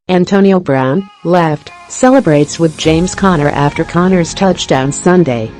Antonio Brown, left, celebrates with James Conner after Conner's touchdown Sunday.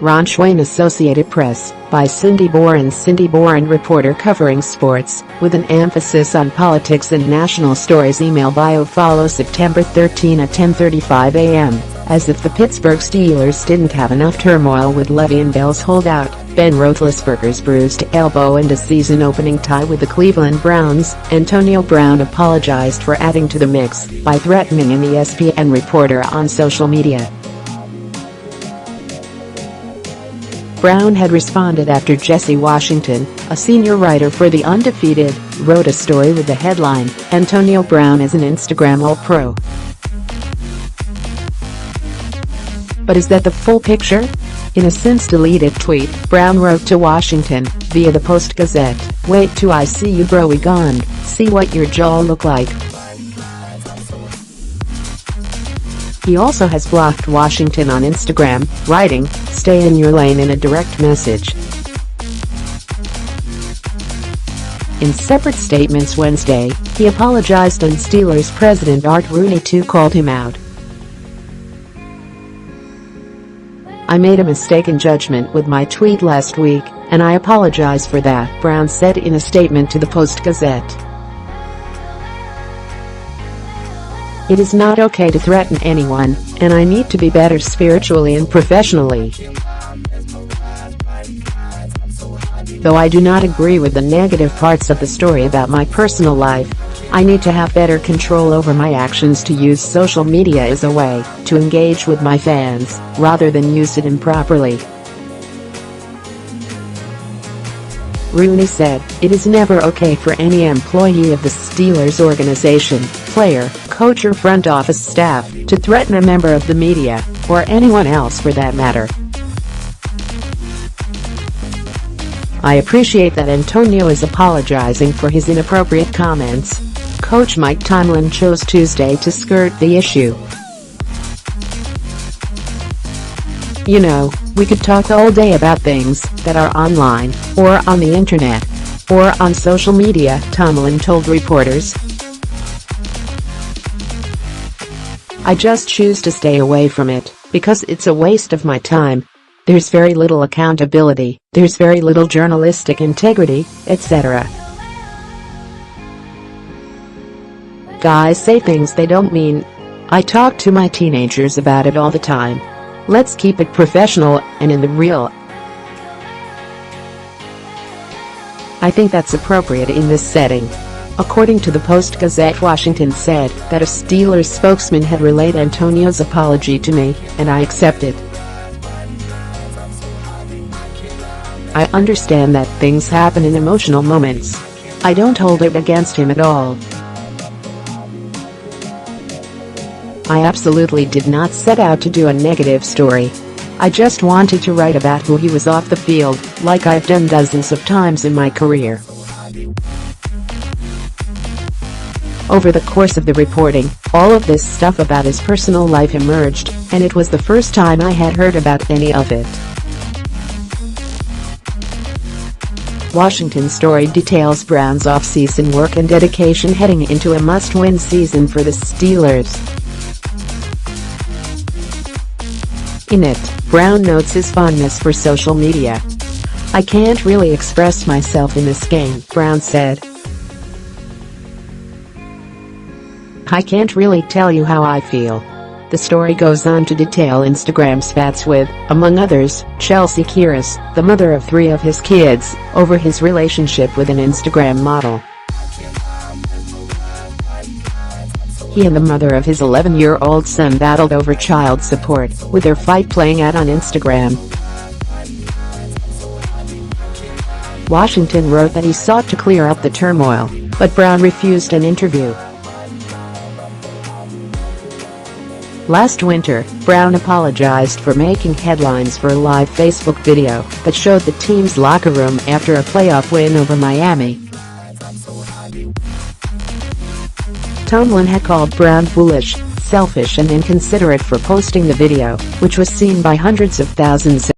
Ron Schwain, Associated Press, by Cindy Boren. Cindy Boren, reporter covering sports, with an emphasis on politics and national stories. Email bio. Follow September 13 at 10:35 a.m. As if the Pittsburgh Steelers didn't have enough turmoil with Le'Veon Bell's holdout, Ben Roethlisberger's bruised elbow and a season-opening tie with the Cleveland Browns, Antonio Brown apologized for adding to the mix by threatening an ESPN reporter on social media. Brown had responded after Jesse Washington, a senior writer for The Undefeated, wrote a story with the headline, "Antonio Brown is an Instagram All-Pro." But is that the full picture? In a since-deleted tweet, Brown wrote to Washington, via the Post-Gazette, "Wait till I see you broy gone, see what your jaw look like." He also has blocked Washington on Instagram, writing, "Stay in your lane" in a direct message. In separate statements Wednesday, he apologized and Steelers president Art Rooney too called him out. "I made a mistake in judgment with my tweet last week, and I apologize for that," Brown said in a statement to the Post-Gazette. "It is not okay to threaten anyone, and I need to be better spiritually and professionally. Though I do not agree with the negative parts of the story about my personal life, I need to have better control over my actions, to use social media as a way to engage with my fans, rather than use it improperly." Rooney said, "It is never okay for any employee of the Steelers organization, player, coach or front office staff, to threaten a member of the media, or anyone else for that matter. I appreciate that Antonio is apologizing for his inappropriate comments." Coach Mike Tomlin chose Tuesday to skirt the issue. "You know, we could talk all day about things that are online, or on the internet, or on social media," Tomlin told reporters. "I just choose to stay away from it, because it's a waste of my time. There's very little accountability, there's very little journalistic integrity, etc. Guys say things they don't mean. I talk to my teenagers about it all the time. Let's keep it professional and in the real. I think that's appropriate in this setting." According to the Post-Gazette, Washington said that a Steelers spokesman had relayed Antonio's apology to me, and I accept it. "I understand that things happen in emotional moments. I don't hold it against him at all. I absolutely did not set out to do a negative story. I just wanted to write about who he was off the field, like I've done dozens of times in my career." Over the course of the reporting, all of this stuff about his personal life emerged, and it was the first time I had heard about any of it. Washington's story details Brown's off-season work and dedication heading into a must-win season for the Steelers. In it, Brown notes his fondness for social media. "I can't really express myself in this game," Brown said. "I can't really tell you how I feel." The story goes on to detail Instagram spats with, among others, Chelsea Kiris, the mother of 3 of his kids, over his relationship with an Instagram model. He and the mother of his 11-year-old son battled over child support, with their fight playing out on Instagram. Washington wrote that he sought to clear up the turmoil, but Brown refused an interview. Last winter, Brown apologized for making headlines for a live Facebook video that showed the team's locker room after a playoff win over Miami. Tomlin had called Brown foolish, selfish and inconsiderate for posting the video, which was seen by hundreds of thousands